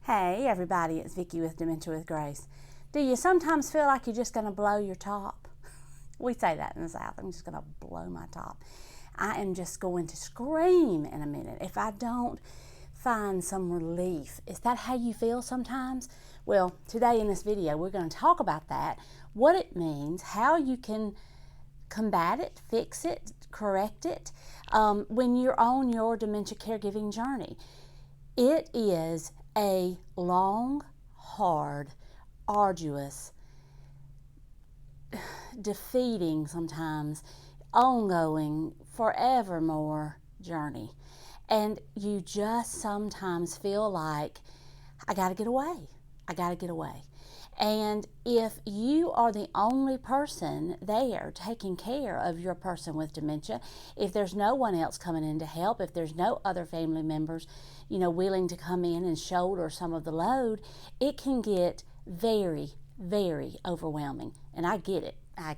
Hey everybody, it's Vicky with Dementia with Grace. Do you sometimes feel like you're just going to blow your top? We say that in the South. I'm just going to blow my top. I am just going to scream in a minute if I don't find some relief. Is that how you feel sometimes? Well, today in this video, we're going to talk about that, what it means, how you can combat it, fix it, correct it when you're on your dementia caregiving journey. It is a long, hard, arduous, defeating sometimes, ongoing, forevermore journey. And you just sometimes feel like, I gotta get away. I gotta get away. And if you are the only person there taking care of your person with dementia, if there's no one else coming in to help, if there's no other family members, willing to come in and shoulder some of the load, it can get very, very overwhelming. And I get it. I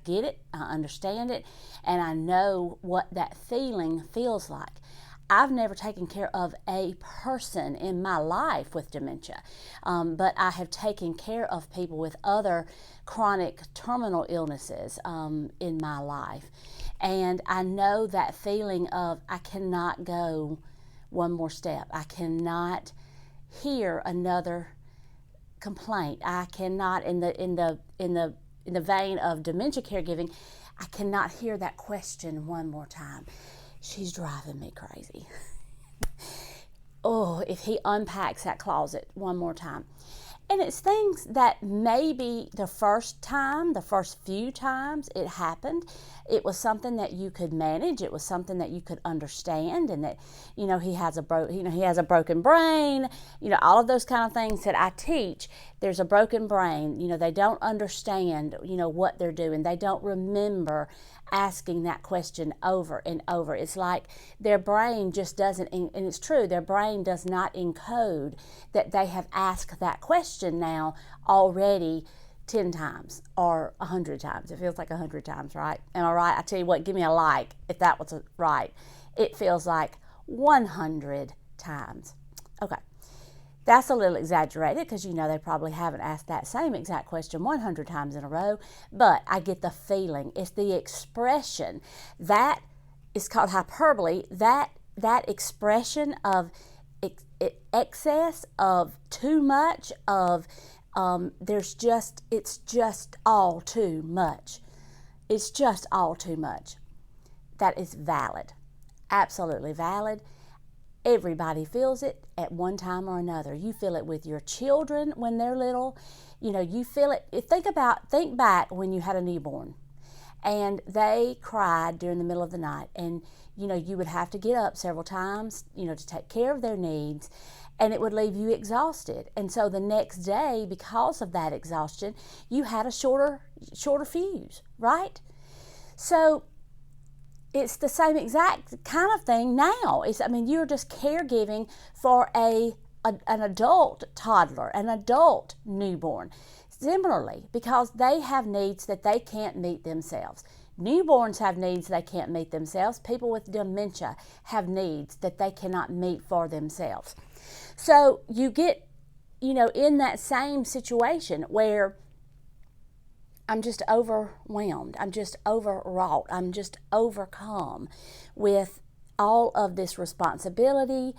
understand it, and I know what that feeling feels like. I've never taken care of a person in my life with dementia, but I have taken care of people with other chronic terminal illnesses in my life. And I know that feeling of I cannot go one more step. I cannot hear another complaint. I cannot, in the vein of dementia caregiving, I cannot hear that question one more time. She's driving me crazy. Oh, if he unpacks that closet one more time. And it's things that maybe the first few times it happened, it was something that you could manage. It was something that you could understand, and that, he has a broken brain, all of those kind of things that I teach. There's a broken brain. They don't understand, what they're doing. They don't remember asking that question over and over. It's like their brain just doesn't, and it's true, their brain does not encode that they have asked that question now already 10 times or 100 times. It feels like 100 times, right? Am I right? I tell you what, give me a like if that was right. It feels like 100 times. Okay. That's a little exaggerated because they probably haven't asked that same exact question 100 times in a row, but I get the feeling. It's the expression. That is called hyperbole. That expression of excess, of too much, of it's just all too much. It's just all too much. That is valid. Absolutely valid. Everybody feels it at one time or another. You feel it with your children when they're little. You feel it. Think back when you had a newborn and they cried during the middle of the night, and you would have to get up several times, to take care of their needs, and it would leave you exhausted. And so the next day, because of that exhaustion, you had a shorter fuse, right? So it's the same exact kind of thing now. You're just caregiving for an adult toddler, an adult newborn. Similarly, because they have needs that they can't meet themselves. Newborns have needs they can't meet themselves. People with dementia have needs that they cannot meet for themselves. So you get, in that same situation where I'm just overwhelmed, I'm just overwrought, I'm just overcome with all of this responsibility,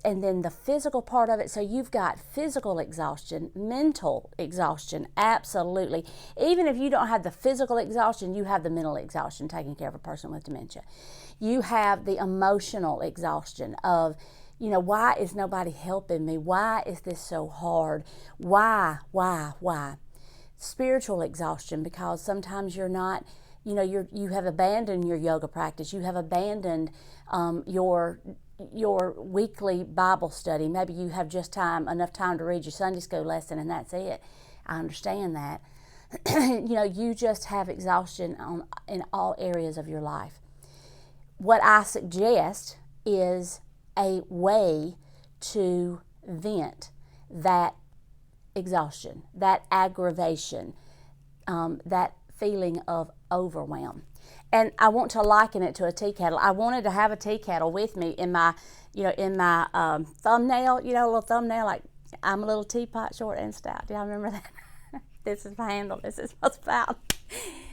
and then the physical part of it. So you've got physical exhaustion, mental exhaustion, absolutely. Even if you don't have the physical exhaustion, you have the mental exhaustion taking care of a person with dementia. You have the emotional exhaustion of, why is nobody helping me? Why is this so hard? Why? Spiritual exhaustion, because sometimes you're not, you have abandoned your yoga practice. You have abandoned your weekly Bible study. Maybe you have just enough time to read your Sunday school lesson, and that's it. I understand that. You just have exhaustion in all areas of your life. What I suggest is a way to vent that exhaustion, that aggravation, that feeling of overwhelm. And I want to liken it to a tea kettle. I wanted to have a tea kettle with me in my, thumbnail, a little thumbnail, like I'm a little teapot, short and stout. Do y'all remember that? This is my handle. This is my spout.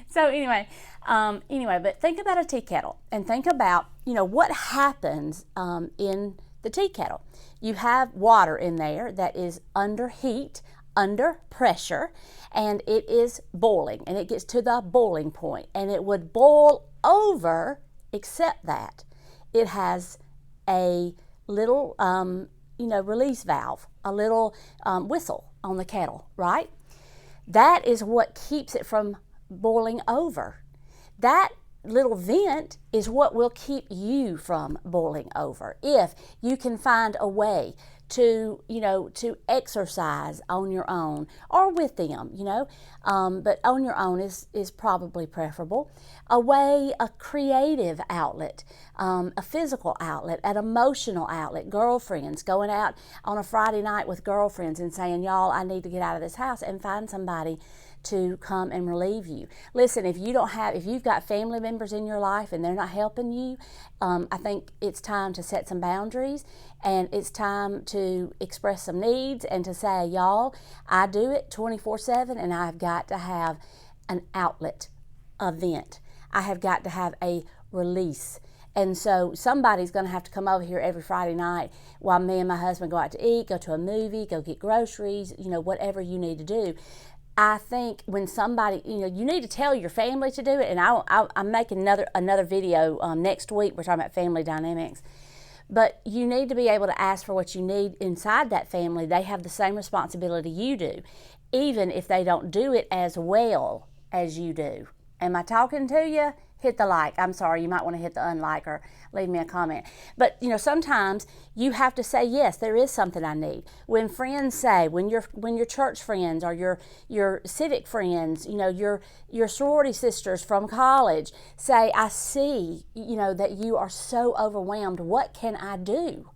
So anyway, but think about a tea kettle and think about, what happens in the tea kettle. You have water in there that is under heat, under pressure, and it is boiling, and it gets to the boiling point, and it would boil over, except that it has a little, release valve, a little whistle on the kettle, right? That is what keeps it from boiling over. That little vent is what will keep you from boiling over. If you can find a way to exercise on your own or with them, but on your own is probably preferable. A creative outlet, a physical outlet, an emotional outlet, girlfriends, going out on a Friday night with girlfriends and saying, y'all, I need to get out of this house, and find somebody to come and relieve you. Listen, if you've got family members in your life and they're not helping you, I think it's time to set some boundaries, and it's time to express some needs and to say, y'all, I do it 24/7, and I've got to have an outlet, a vent. I have got to have a release. And so somebody's going to have to come over here every Friday night while me and my husband go out to eat, go to a movie, go get groceries, whatever you need to do. I think when somebody, you need to tell your family to do it, and I'm making another video next week. We're talking about family dynamics. But you need to be able to ask for what you need inside that family. They have the same responsibility you do, even if they don't do it as well as you do. Am I talking to you? Hit the like. I'm sorry, you might want to hit the unlike or leave me a comment. But sometimes you have to say, yes, there is something I need. When friends say, when your church friends or your civic friends, your sorority sisters from college say, I see, that you are so overwhelmed. What can I do?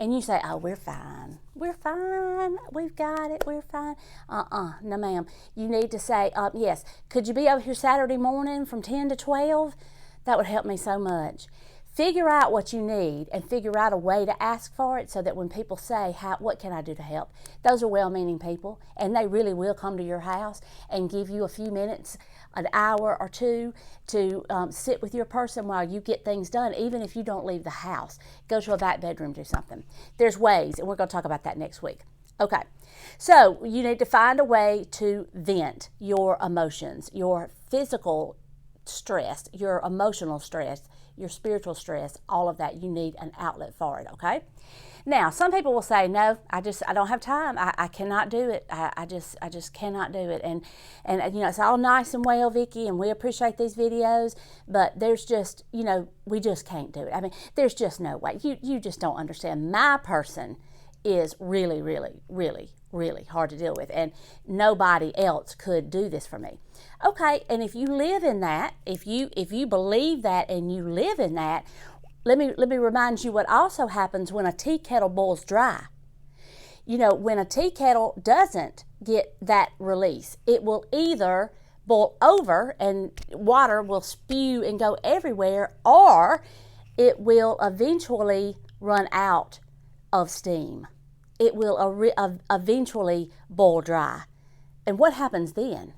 And you say, oh, we're fine. We're fine. We've got it. We're fine. No, ma'am. You need to say, yes, could you be over here Saturday morning from 10 to 12? That would help me so much. Figure out what you need and figure out a way to ask for it so that when people say, what can I do to help? Those are well-meaning people, and they really will come to your house and give you a few minutes, an hour or two to sit with your person while you get things done, even if you don't leave the house. Go to a back bedroom, do something. There's ways, and we're going to talk about that next week. Okay, so you need to find a way to vent your emotions, your physical stress, your emotional stress, your spiritual stress, all of that. You need an outlet for it, okay? Now, some people will say, no, I don't have time. I cannot do it. I just cannot do it. And it's all nice and well, Vicky, and we appreciate these videos, but there's just, we just can't do it. I mean, there's just no way. You just don't understand. My person is really, really, really, really hard to deal with, and nobody else could do this for me. Okay, and if you live in that, if you believe that and you live in that, let me remind you what also happens when a tea kettle boils dry. When a tea kettle doesn't get that release, it will either boil over and water will spew and go everywhere, or it will eventually run out of steam. It will eventually boil dry. And what happens then?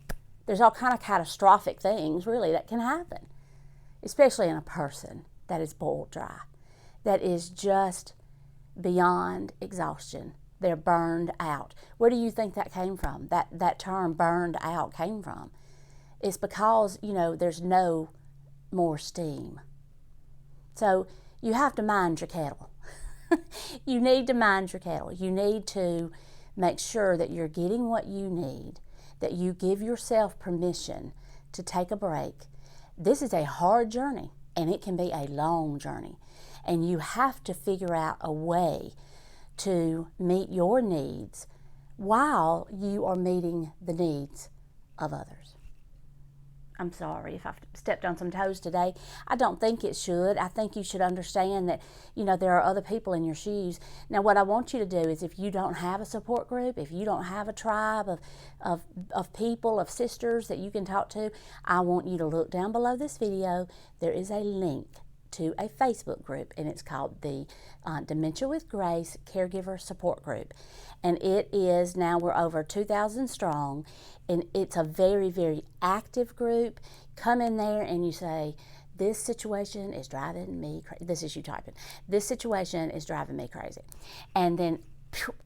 There's all kind of catastrophic things, really, that can happen, especially in a person that is boiled dry, that is just beyond exhaustion. They're burned out. Where do you think that came from? That term burned out came from? It's because, there's no more steam. So you have to mind your kettle. You need to mind your kettle. You need to make sure that you're getting what you need, that you give yourself permission to take a break. This is a hard journey, and it can be a long journey. And you have to figure out a way to meet your needs while you are meeting the needs of others. I'm sorry if I've stepped on some toes today. I don't think it should. I think you should understand that, there are other people in your shoes. Now, what I want you to do is, if you don't have a support group, if you don't have a tribe of people, of sisters that you can talk to, I want you to look down below this video. There is a link to a Facebook group, and it's called the Dementia with Grace Caregiver Support Group. And it is, now we're over 2,000 strong, and it's a very, very active group. Come in there and you say, this situation is driving me crazy. This is you typing. This situation is driving me crazy. And then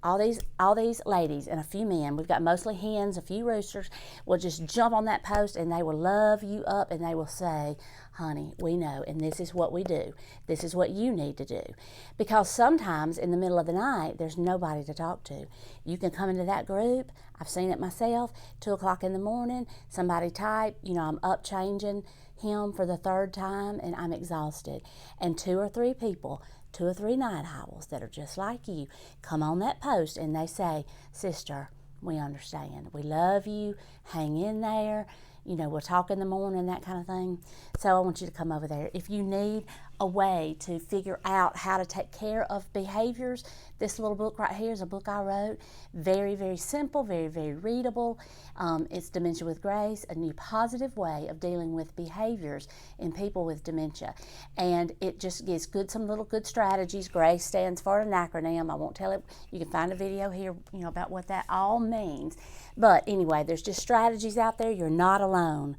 all these ladies and a few men, we've got mostly hens, a few roosters, will just jump on that post and they will love you up and they will say, honey, we know, and this is what we do. This is what you need to do. Because sometimes in the middle of the night, there's nobody to talk to. You can come into that group. I've seen it myself, 2 o'clock in the morning, somebody type, I'm up changing him for the 3rd time and I'm exhausted. And 2 or 3 people, 2 or 3 night owls that are just like you, come on that post and they say, sister, we understand. We love you. Hang in there. We'll talk in the morning, that kind of thing. So I want you to come over there. If you need a way to figure out how to take care of behaviors, this little book right here is a book I wrote. Very, very simple, very, very readable. It's Dementia with Grace, a new positive way of dealing with behaviors in people with dementia. And it just gives some little good strategies. Grace stands for an acronym. I won't tell it. You can find a video here, about what that all means. But anyway, there's just strategies out there. You're not alone.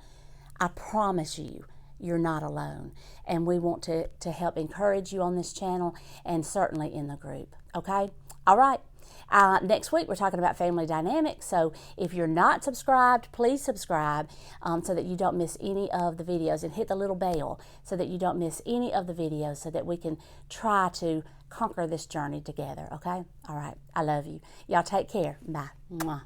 I promise you, you're not alone. And we want to help encourage you on this channel and certainly in the group. Okay? All right. Next week, we're talking about family dynamics. So if you're not subscribed, please subscribe so that you don't miss any of the videos, and hit the little bell so that you don't miss any of the videos so that we can try to conquer this journey together. Okay? All right. I love you. Y'all take care. Bye. Mwah.